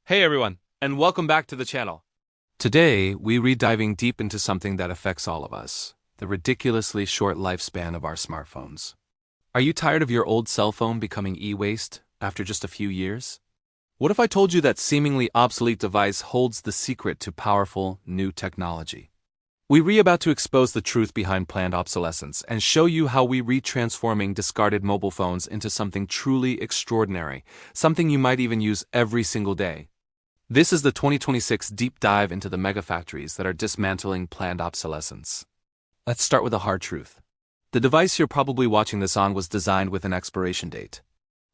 Hey everyone, and welcome back to the channel. Today, we're diving deep into something that affects all of us, the ridiculously short lifespan of our smartphones. Are you tired of your old cell phone becoming e-waste after just a few years? What if I told you that seemingly obsolete device holds the secret to powerful, new technology? We're about to expose the truth behind planned obsolescence and show you how we're retransforming discarded mobile phones into something truly extraordinary, something you might even use every single day. This is the 2026 deep dive into the megafactories that are dismantling planned obsolescence. Let's start with a hard truth. The device you're probably watching this on was designed with an expiration date.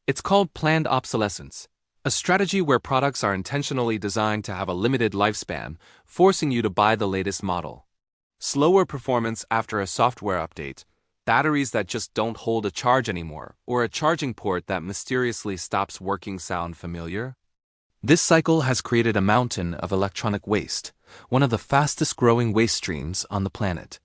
It's called planned obsolescence, a strategy where products are intentionally designed to have a limited lifespan, forcing you to buy the latest model. Slower performance after a software update, batteries that just don't hold a charge anymore, or a charging port that mysteriously stops working. Sound familiar? This cycle has created a mountain of electronic waste, one of the fastest-growing waste streams on the planet.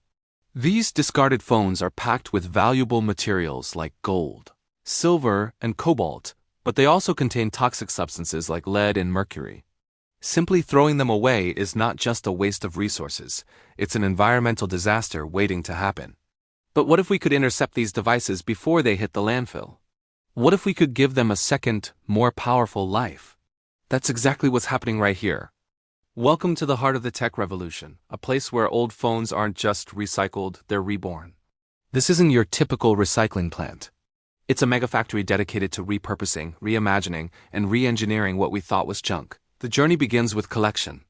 These discarded phones are packed with valuable materials like gold, silver, and cobalt, but they also contain toxic substances like lead and mercury. Simply throwing them away is not just a waste of resources, it's an environmental disaster waiting to happen. But what if we could intercept these devices before they hit the landfill? What if we could give them a second, more powerful life? That's exactly what's happening right here. Welcome to the heart of the tech revolution, a place where old phones aren't just recycled, they're reborn. This isn't your typical recycling plant. It's a megafactory dedicated to repurposing, reimagining, and re-engineering what we thought was junk. The journey begins with collection.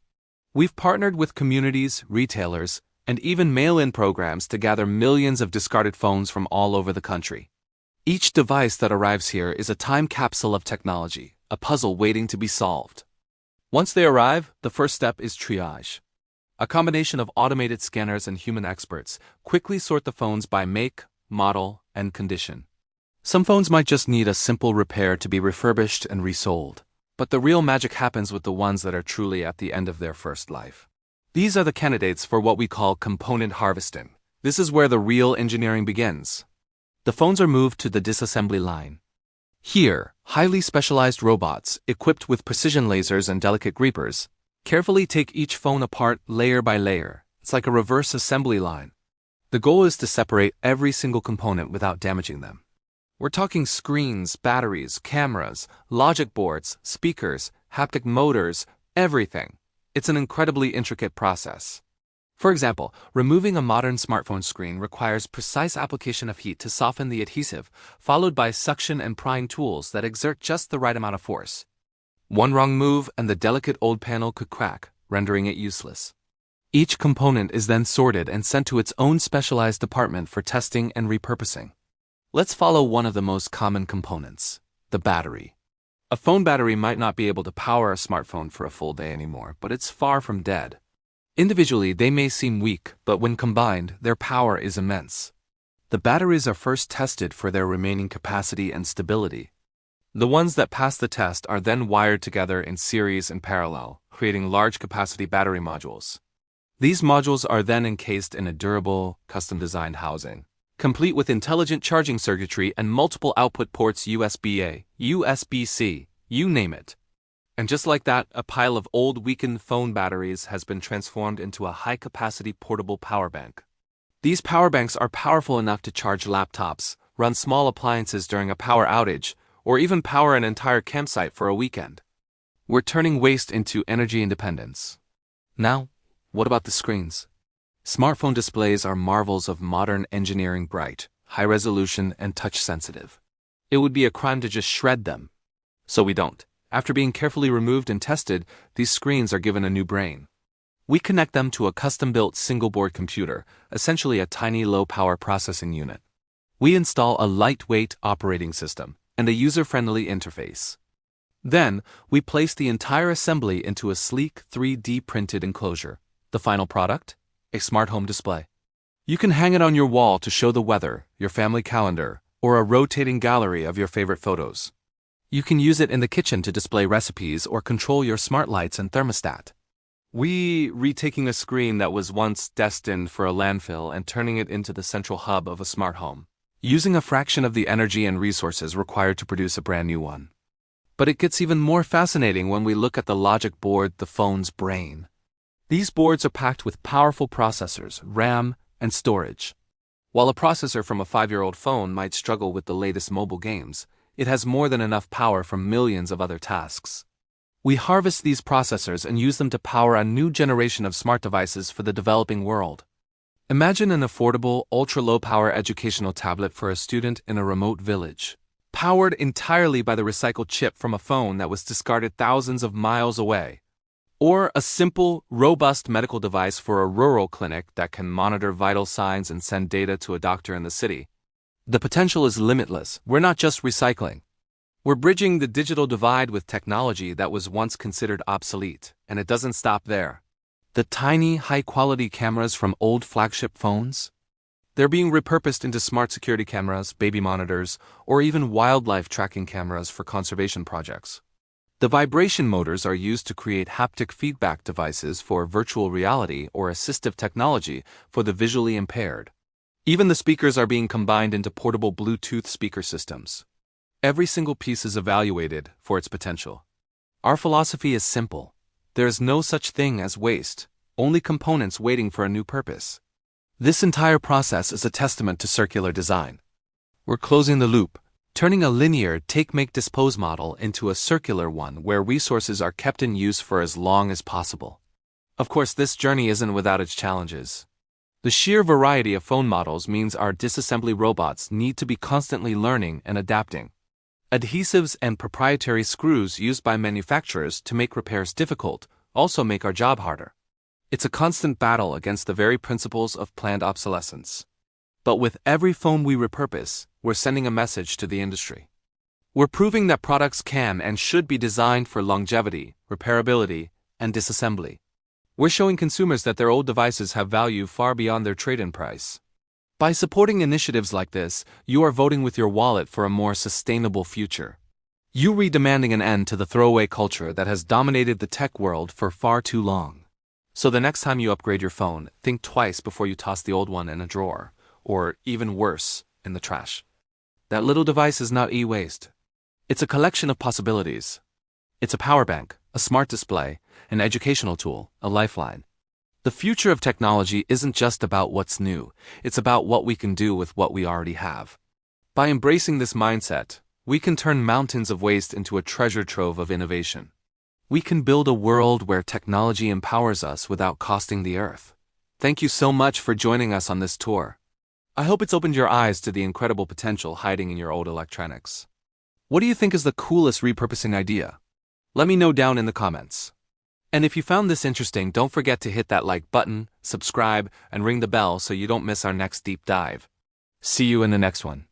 We've partnered with communities, retailers, and even mail-in programs to gather millions of discarded phones from all over the country. Each device that arrives here is a time capsule of technology, a puzzle waiting to be solved. Once they arrive, the first step is triage. A combination of automated scanners and human experts quickly sort the phones by make, model, and condition. Some phones might just need a simple repair to be refurbished and resold, but the real magic happens with the ones that are truly at the end of their first life. These are the candidates for what we call component harvesting. This is where the real engineering begins. The phones are moved to the disassembly line. Here, highly specialized robots, equipped with precision lasers and delicate greepers, carefully take each phone apart layer by layer. It's like a reverse assembly line. The goal is to separate every single component without damaging them. We're talking screens, batteries, cameras, logic boards, speakers, haptic motors, everything. It's an incredibly intricate process. For example, removing a modern smartphone screen requires precise application of heat to soften the adhesive, followed by suction and prying tools that exert just the right amount of force. One wrong move and the delicate old panel could crack, rendering it useless. Each component is then sorted and sent to its own specialized department for testing and repurposing. Let's follow one of the most common components, the battery. A phone battery might not be able to power a smartphone for a full day anymore, but it's far from dead. Individually, they may seem weak, but when combined, their power is immense. The batteries are first tested for their remaining capacity and stability. The ones that pass the test are then wired together in series and parallel, creating large-capacity battery modules. These modules are then encased in a durable, custom-designed housing, complete with intelligent charging circuitry and multiple output ports: USB-A, USB-C, you name it. And just like that, a pile of old, weakened phone batteries has been transformed into a high-capacity portable power bank. These power banks are powerful enough to charge laptops, run small appliances during a power outage, or even power an entire campsite for a weekend. We're turning waste into energy independence. Now, what about the screens? Smartphone displays are marvels of modern engineering, bright, high-resolution, and touch-sensitive. It would be a crime to just shred them. So we don't. After being carefully removed and tested, these screens are given a new brain. We connect them to a custom-built single-board computer, essentially a tiny low-power processing unit. We install a lightweight operating system and a user-friendly interface. Then, we place the entire assembly into a sleek 3D printed enclosure. The final product? A smart home display. You can hang it on your wall to show the weather, your family calendar, or a rotating gallery of your favorite photos. You can use it in the kitchen to display recipes or control your smart lights and thermostat. We're retaking a screen that was once destined for a landfill and turning it into the central hub of a smart home, using a fraction of the energy and resources required to produce a brand new one. But it gets even more fascinating when we look at the logic board, the phone's brain. These boards are packed with powerful processors, RAM, and storage. While a processor from a 5-year-old phone might struggle with the latest mobile games, it has more than enough power for millions of other tasks. We harvest these processors and use them to power a new generation of smart devices for the developing world. Imagine an affordable, ultra-low-power educational tablet for a student in a remote village, powered entirely by the recycled chip from a phone that was discarded thousands of miles away. Or a simple, robust medical device for a rural clinic that can monitor vital signs and send data to a doctor in the city. The potential is limitless. We're not just recycling. We're bridging the digital divide with technology that was once considered obsolete, and it doesn't stop there. The tiny, high-quality cameras from old flagship phones? They're being repurposed into smart security cameras, baby monitors, or even wildlife tracking cameras for conservation projects. The vibration motors are used to create haptic feedback devices for virtual reality or assistive technology for the visually impaired. Even the speakers are being combined into portable Bluetooth speaker systems. Every single piece is evaluated for its potential. Our philosophy is simple. There is no such thing as waste, only components waiting for a new purpose. This entire process is a testament to circular design. We're closing the loop, turning a linear take-make-dispose model into a circular one where resources are kept in use for as long as possible. Of course, this journey isn't without its challenges. The sheer variety of phone models means our disassembly robots need to be constantly learning and adapting. Adhesives and proprietary screws used by manufacturers to make repairs difficult also make our job harder. It's a constant battle against the very principles of planned obsolescence. But with every phone we repurpose, we're sending a message to the industry. We're proving that products can and should be designed for longevity, repairability, and disassembly. We're showing consumers that their old devices have value far beyond their trade-in price. By supporting initiatives like this, you are voting with your wallet for a more sustainable future. You're demanding an end to the throwaway culture that has dominated the tech world for far too long. So the next time you upgrade your phone, think twice before you toss the old one in a drawer, or even worse, in the trash. That little device is not e-waste. It's a collection of possibilities. It's a power bank, a smart display, an educational tool, a lifeline. The future of technology isn't just about what's new, it's about what we can do with what we already have. By embracing this mindset, we can turn mountains of waste into a treasure trove of innovation. We can build a world where technology empowers us without costing the earth. Thank you so much for joining us on this tour. I hope it's opened your eyes to the incredible potential hiding in your old electronics. What do you think is the coolest repurposing idea? Let me know down in the comments. And if you found this interesting, don't forget to hit that like button, subscribe, and ring the bell so you don't miss our next deep dive. See you in the next one.